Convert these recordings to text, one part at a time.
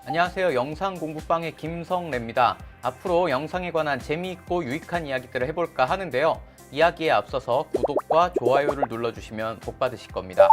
안녕하세요. 영상 공부방의 김성래입니다. 앞으로 영상에 관한 재미있고 유익한 이야기들을 해볼까 하는데요. 이야기에 앞서서 구독과 좋아요를 눌러주시면 복 받으실 겁니다.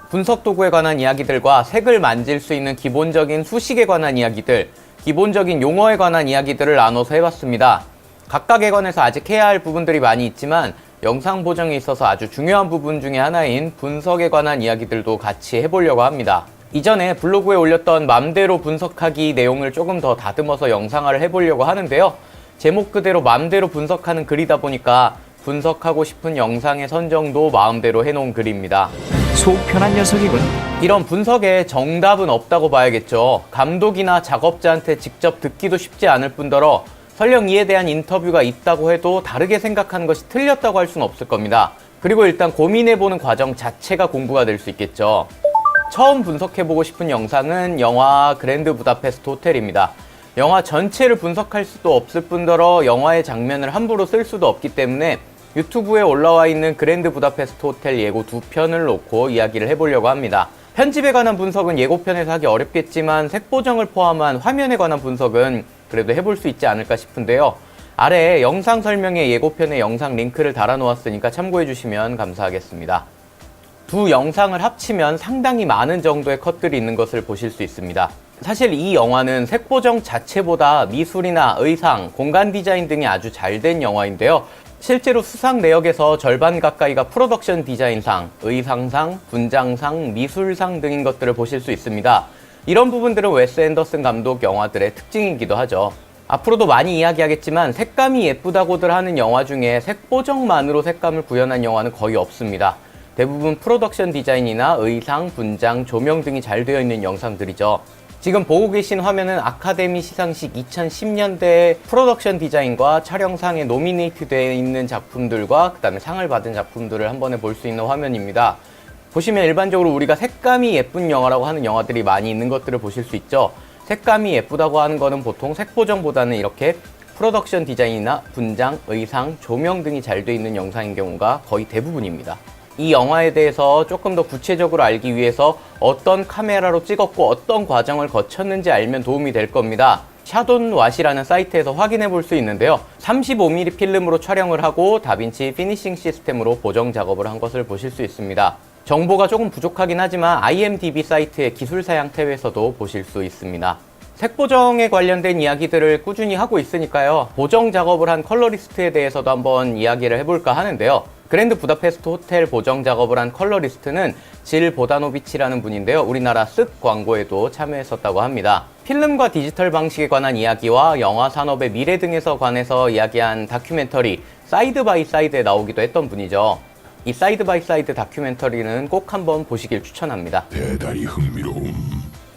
분석 도구에 관한 이야기들과 색을 만질 수 있는 기본적인 수식에 관한 이야기들, 기본적인 용어에 관한 이야기들을 나눠서 해봤습니다. 각각에 관해서 아직 해야 할 부분들이 많이 있지만 영상 보정에 있어서 아주 중요한 부분 중에 하나인 분석에 관한 이야기들도 같이 해보려고 합니다. 이전에 블로그에 올렸던 맘대로 분석하기 내용을 조금 더 다듬어서 영상화를 해보려고 하는데요. 제목 그대로 맘대로 분석하는 글이다 보니까 분석하고 싶은 영상의 선정도 마음대로 해놓은 글입니다. 속 편한 녀석이군. 이런 분석에 정답은 없다고 봐야겠죠. 감독이나 작업자한테 직접 듣기도 쉽지 않을 뿐더러 설령 이에 대한 인터뷰가 있다고 해도 다르게 생각하는 것이 틀렸다고 할 수는 없을 겁니다. 그리고 일단 고민해보는 과정 자체가 공부가 될 수 있겠죠. 처음 분석해보고 싶은 영상은 영화 그랜드 부다페스트 호텔입니다. 영화 전체를 분석할 수도 없을 뿐더러 영화의 장면을 함부로 쓸 수도 없기 때문에 유튜브에 올라와 있는 그랜드 부다페스트 호텔 예고 2편을 놓고 이야기를 해보려고 합니다. 편집에 관한 분석은 예고편에서 하기 어렵겠지만 색 보정을 포함한 화면에 관한 분석은 그래도 해볼 수 있지 않을까 싶은데요. 아래에 영상 설명에 예고편의 영상 링크를 달아놓았으니까 참고해주시면 감사하겠습니다. 두 영상을 합치면 상당히 많은 정도의 컷들이 있는 것을 보실 수 있습니다. 사실 이 영화는 색 보정 자체보다 미술이나 의상, 공간 디자인 등이 아주 잘 된 영화인데요. 실제로 수상 내역에서 절반 가까이가 프로덕션 디자인상, 의상상, 분장상, 미술상 등인 것들을 보실 수 있습니다. 이런 부분들은 웨스 앤더슨 감독 영화들의 특징이기도 하죠. 앞으로도 많이 이야기하겠지만 색감이 예쁘다고들 하는 영화 중에 색 보정만으로 색감을 구현한 영화는 거의 없습니다. 대부분 프로덕션 디자인이나 의상, 분장, 조명 등이 잘 되어 있는 영상들이죠. 지금 보고 계신 화면은 아카데미 시상식 2010년대 프로덕션 디자인과 촬영상에 노미네이트 되어 있는 작품들과 그 다음에 상을 받은 작품들을 한 번에 볼 수 있는 화면입니다. 보시면 일반적으로 우리가 색감이 예쁜 영화라고 하는 영화들이 많이 있는 것들을 보실 수 있죠. 색감이 예쁘다고 하는 거는 보통 색보정보다는 이렇게 프로덕션 디자인이나 분장, 의상, 조명 등이 잘 되어 있는 영상인 경우가 거의 대부분입니다. 이 영화에 대해서 조금 더 구체적으로 알기 위해서 어떤 카메라로 찍었고 어떤 과정을 거쳤는지 알면 도움이 될 겁니다. 샷온왓이라는 사이트에서 확인해 볼 수 있는데요. 35mm 필름으로 촬영을 하고 다빈치 피니싱 시스템으로 보정 작업을 한 것을 보실 수 있습니다. 정보가 조금 부족하긴 하지만 IMDb 사이트의 기술사양 탭에서도 보실 수 있습니다. 색보정에 관련된 이야기들을 꾸준히 하고 있으니까요. 보정 작업을 한 컬러리스트에 대해서도 한번 이야기를 해볼까 하는데요. 그랜드 부다페스트 호텔 보정 작업을 한 컬러리스트는 질 보다노비치라는 분인데요. 우리나라 쓱 광고에도 참여했었다고 합니다. 필름과 디지털 방식에 관한 이야기와 영화 산업의 미래 등에서 관해서 이야기한 다큐멘터리 사이드 바이 사이드에 나오기도 했던 분이죠. 이 사이드 바이 사이드 다큐멘터리는 꼭 한번 보시길 추천합니다. 대단히 흥미로움.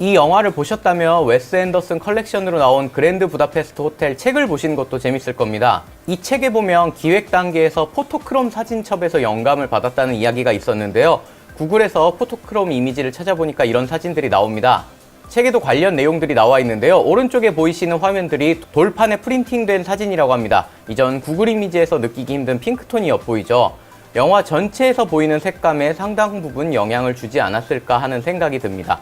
이 영화를 보셨다면 웨스 앤더슨 컬렉션으로 나온 그랜드 부다페스트 호텔 책을 보시는 것도 재밌을 겁니다. 이 책에 보면 기획 단계에서 포토크롬 사진첩에서 영감을 받았다는 이야기가 있었는데요. 구글에서 포토크롬 이미지를 찾아보니까 이런 사진들이 나옵니다. 책에도 관련 내용들이 나와 있는데요. 오른쪽에 보이시는 화면들이 돌판에 프린팅된 사진이라고 합니다. 이전 구글 이미지에서 느끼기 힘든 핑크톤이 엿보이죠. 영화 전체에서 보이는 색감에 상당 부분 영향을 주지 않았을까 하는 생각이 듭니다.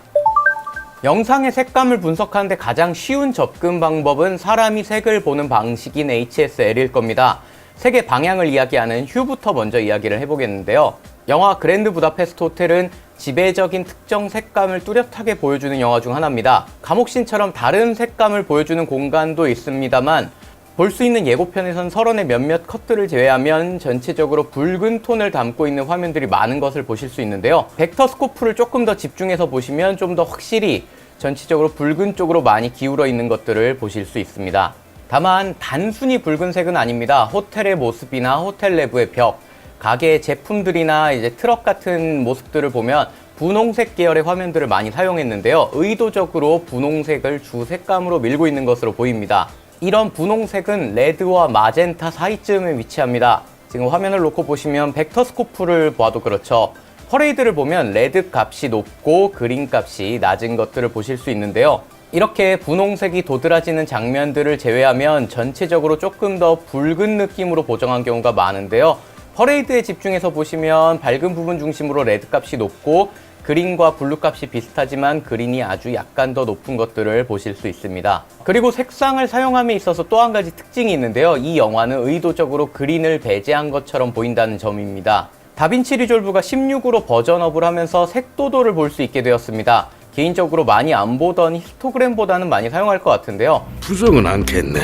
영상의 색감을 분석하는데 가장 쉬운 접근 방법은 사람이 색을 보는 방식인 HSL일 겁니다. 색의 방향을 이야기하는 휴부터 먼저 이야기를 해보겠는데요. 영화 그랜드 부다페스트 호텔은 지배적인 특정 색감을 뚜렷하게 보여주는 영화 중 하나입니다. 감옥신처럼 다른 색감을 보여주는 공간도 있습니다만 볼 수 있는 예고편에선 설원의 몇몇 컷들을 제외하면 전체적으로 붉은 톤을 담고 있는 화면들이 많은 것을 보실 수 있는데요. 벡터 스코프를 조금 더 집중해서 보시면 좀 더 확실히 전체적으로 붉은 쪽으로 많이 기울어 있는 것들을 보실 수 있습니다. 다만 단순히 붉은색은 아닙니다. 호텔의 모습이나 호텔 내부의 벽, 가게의 제품들이나 이제 트럭 같은 모습들을 보면 분홍색 계열의 화면들을 많이 사용했는데요. 의도적으로 분홍색을 주 색감으로 밀고 있는 것으로 보입니다. 이런 분홍색은 레드와 마젠타 사이쯤에 위치합니다. 지금 화면을 놓고 보시면 벡터 스코프를 봐도 그렇죠. 퍼레이드를 보면 레드 값이 높고 그린 값이 낮은 것들을 보실 수 있는데요. 이렇게 분홍색이 도드라지는 장면들을 제외하면 전체적으로 조금 더 붉은 느낌으로 보정한 경우가 많은데요. 퍼레이드에 집중해서 보시면 밝은 부분 중심으로 레드 값이 높고 그린과 블루 값이 비슷하지만 그린이 아주 약간 더 높은 것들을 보실 수 있습니다. 그리고 색상을 사용함에 있어서 또 한 가지 특징이 있는데요. 이 영화는 의도적으로 그린을 배제한 것처럼 보인다는 점입니다. 다빈치 리졸브가 16으로 버전업을 하면서 색도도를 볼 수 있게 되었습니다. 개인적으로 많이 안 보던 히스토그램보다는 많이 사용할 것 같은데요. 부정은 않겠네.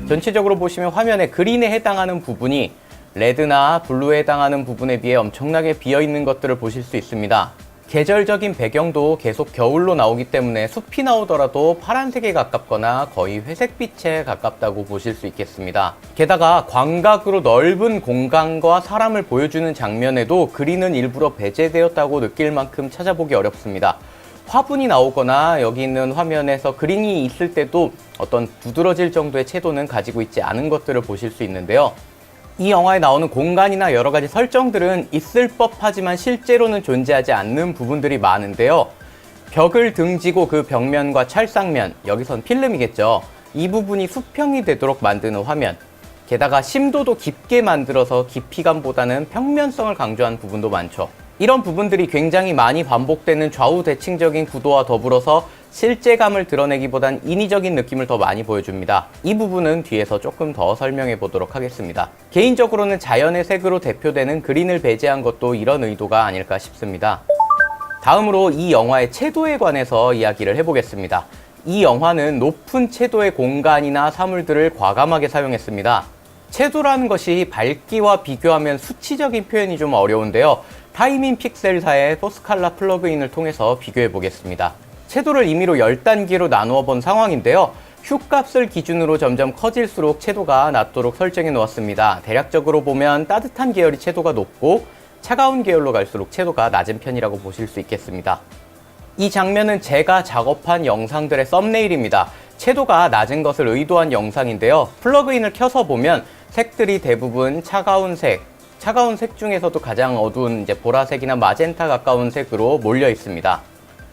전체적으로 보시면 화면에 그린에 해당하는 부분이 레드나 블루에 해당하는 부분에 비해 엄청나게 비어있는 것들을 보실 수 있습니다. 계절적인 배경도 계속 겨울로 나오기 때문에 숲이 나오더라도 파란색에 가깝거나 거의 회색빛에 가깝다고 보실 수 있겠습니다. 게다가 광각으로 넓은 공간과 사람을 보여주는 장면에도 그린은 일부러 배제되었다고 느낄 만큼 찾아보기 어렵습니다. 화분이 나오거나 여기 있는 화면에서 그린이 있을 때도 어떤 두드러질 정도의 채도는 가지고 있지 않은 것들을 보실 수 있는데요. 이 영화에 나오는 공간이나 여러 가지 설정들은 있을 법하지만 실제로는 존재하지 않는 부분들이 많은데요. 벽을 등지고 그 벽면과 찰상면, 여기선 필름이겠죠. 이 부분이 수평이 되도록 만드는 화면, 게다가 심도도 깊게 만들어서 깊이감보다는 평면성을 강조한 부분도 많죠. 이런 부분들이 굉장히 많이 반복되는 좌우대칭적인 구도와 더불어서 실제감을 드러내기보단 인위적인 느낌을 더 많이 보여줍니다. 이 부분은 뒤에서 조금 더 설명해 보도록 하겠습니다. 개인적으로는 자연의 색으로 대표되는 그린을 배제한 것도 이런 의도가 아닐까 싶습니다. 다음으로 이 영화의 채도에 관해서 이야기를 해보겠습니다. 이 영화는 높은 채도의 공간이나 사물들을 과감하게 사용했습니다. 채도라는 것이 밝기와 비교하면 수치적인 표현이 좀 어려운데요. 타이밍 픽셀사의 포스칼라 플러그인을 통해서 비교해 보겠습니다. 채도를 임의로 10단계로 나누어 본 상황인데요. Q값을 기준으로 점점 커질수록 채도가 낮도록 설정해 놓았습니다. 대략적으로 보면 따뜻한 계열이 채도가 높고 차가운 계열로 갈수록 채도가 낮은 편이라고 보실 수 있겠습니다. 이 장면은 제가 작업한 영상들의 썸네일입니다. 채도가 낮은 것을 의도한 영상인데요. 플러그인을 켜서 보면 색들이 대부분 차가운 색 중에서도 가장 어두운 이제 보라색이나 마젠타 가까운 색으로 몰려 있습니다.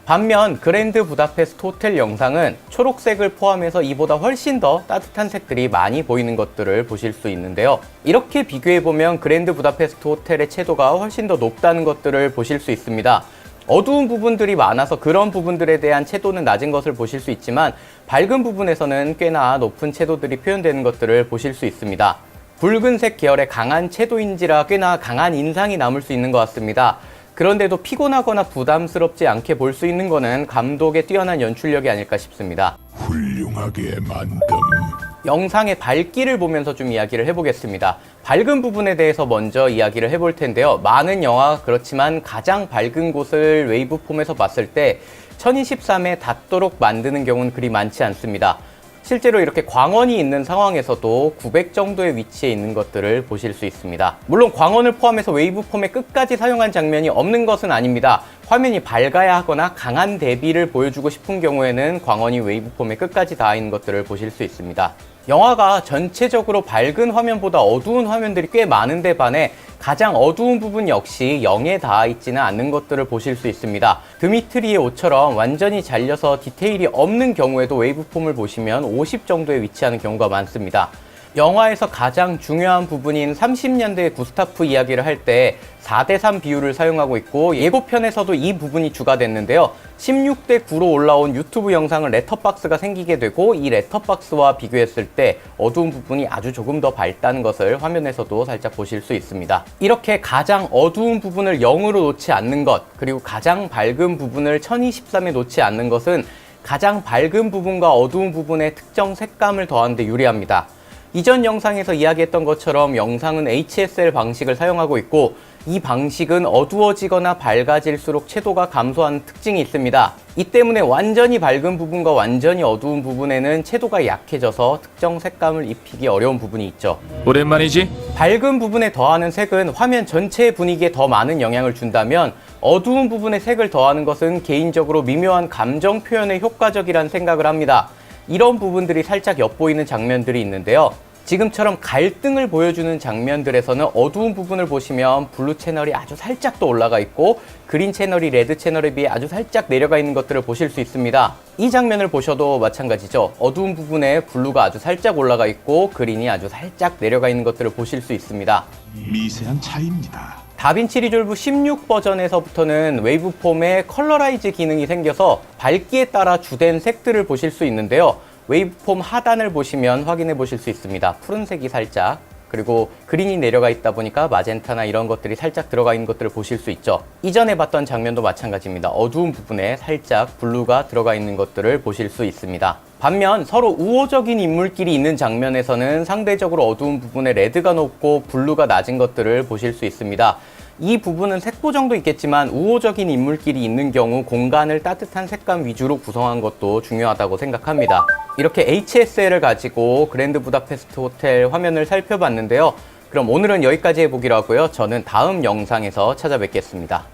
반면 그랜드 부다페스트 호텔 영상은 초록색을 포함해서 이보다 훨씬 더 따뜻한 색들이 많이 보이는 것들을 보실 수 있는데요. 이렇게 비교해보면 그랜드 부다페스트 호텔의 채도가 훨씬 더 높다는 것들을 보실 수 있습니다. 어두운 부분들이 많아서 그런 부분들에 대한 채도는 낮은 것을 보실 수 있지만 밝은 부분에서는 꽤나 높은 채도들이 표현되는 것들을 보실 수 있습니다. 붉은색 계열의 강한 채도인지라 꽤나 강한 인상이 남을 수 있는 것 같습니다. 그런데도 피곤하거나 부담스럽지 않게 볼 수 있는 것은 감독의 뛰어난 연출력이 아닐까 싶습니다. 훌륭하게 만듦. 영상의 밝기를 보면서 좀 이야기를 해보겠습니다. 밝은 부분에 대해서 먼저 이야기를 해볼 텐데요. 많은 영화가 그렇지만 가장 밝은 곳을 웨이브 폼에서 봤을 때 1023에 닿도록 만드는 경우는 그리 많지 않습니다. 실제로 이렇게 광원이 있는 상황에서도 900 정도의 위치에 있는 것들을 보실 수 있습니다. 물론 광원을 포함해서 웨이브 폼의 끝까지 사용한 장면이 없는 것은 아닙니다. 화면이 밝아야 하거나 강한 대비를 보여주고 싶은 경우에는 광원이 웨이브 폼의 끝까지 닿아 있는 것들을 보실 수 있습니다. 영화가 전체적으로 밝은 화면보다 어두운 화면들이 꽤 많은데 반해 가장 어두운 부분 역시 0에 닿아 있지는 않는 것들을 보실 수 있습니다. 드미트리의 옷처럼 완전히 잘려서 디테일이 없는 경우에도 웨이브폼을 보시면 50 정도에 위치하는 경우가 많습니다. 영화에서 가장 중요한 부분인 30년대 구스타프 이야기를 할 때 4:3 비율을 사용하고 있고 예고편에서도 이 부분이 주가 됐는데요. 16:9로 올라온 유튜브 영상은 레터박스가 생기게 되고 이 레터박스와 비교했을 때 어두운 부분이 아주 조금 더 밝다는 것을 화면에서도 살짝 보실 수 있습니다. 이렇게 가장 어두운 부분을 0으로 놓지 않는 것, 그리고 가장 밝은 부분을 1023에 놓지 않는 것은 가장 밝은 부분과 어두운 부분의 특정 색감을 더하는 데 유리합니다. 이전 영상에서 이야기했던 것처럼 영상은 HSL 방식을 사용하고 있고 이 방식은 어두워지거나 밝아질수록 채도가 감소하는 특징이 있습니다. 이 때문에 완전히 밝은 부분과 완전히 어두운 부분에는 채도가 약해져서 특정 색감을 입히기 어려운 부분이 있죠. 오랜만이지? 밝은 부분에 더하는 색은 화면 전체의 분위기에 더 많은 영향을 준다면 어두운 부분에 색을 더하는 것은 개인적으로 미묘한 감정 표현에 효과적이라는 생각을 합니다. 이런 부분들이 살짝 엿보이는 장면들이 있는데요. 지금처럼 갈등을 보여주는 장면들에서는 어두운 부분을 보시면 블루 채널이 아주 살짝 더 올라가 있고 그린 채널이 레드 채널에 비해 아주 살짝 내려가 있는 것들을 보실 수 있습니다. 이 장면을 보셔도 마찬가지죠. 어두운 부분에 블루가 아주 살짝 올라가 있고 그린이 아주 살짝 내려가 있는 것들을 보실 수 있습니다. 미세한 차이입니다. 다빈치 리졸브 16 버전에서부터는 웨이브폼에 컬러라이즈 기능이 생겨서 밝기에 따라 주된 색들을 보실 수 있는데요. 웨이브폼 하단을 보시면 확인해 보실 수 있습니다. 푸른색이 살짝, 그리고 그린이 내려가 있다 보니까 마젠타나 이런 것들이 살짝 들어가 있는 것들을 보실 수 있죠. 이전에 봤던 장면도 마찬가지입니다. 어두운 부분에 살짝 블루가 들어가 있는 것들을 보실 수 있습니다. 반면 서로 우호적인 인물끼리 있는 장면에서는 상대적으로 어두운 부분에 레드가 높고 블루가 낮은 것들을 보실 수 있습니다. 이 부분은 색보 정도 있겠지만 우호적인 인물끼리 있는 경우 공간을 따뜻한 색감 위주로 구성한 것도 중요하다고 생각합니다. 이렇게 HSL을 가지고 그랜드 부다페스트 호텔 화면을 살펴봤는데요. 그럼 오늘은 여기까지 해보기로 하고요. 저는 다음 영상에서 찾아뵙겠습니다.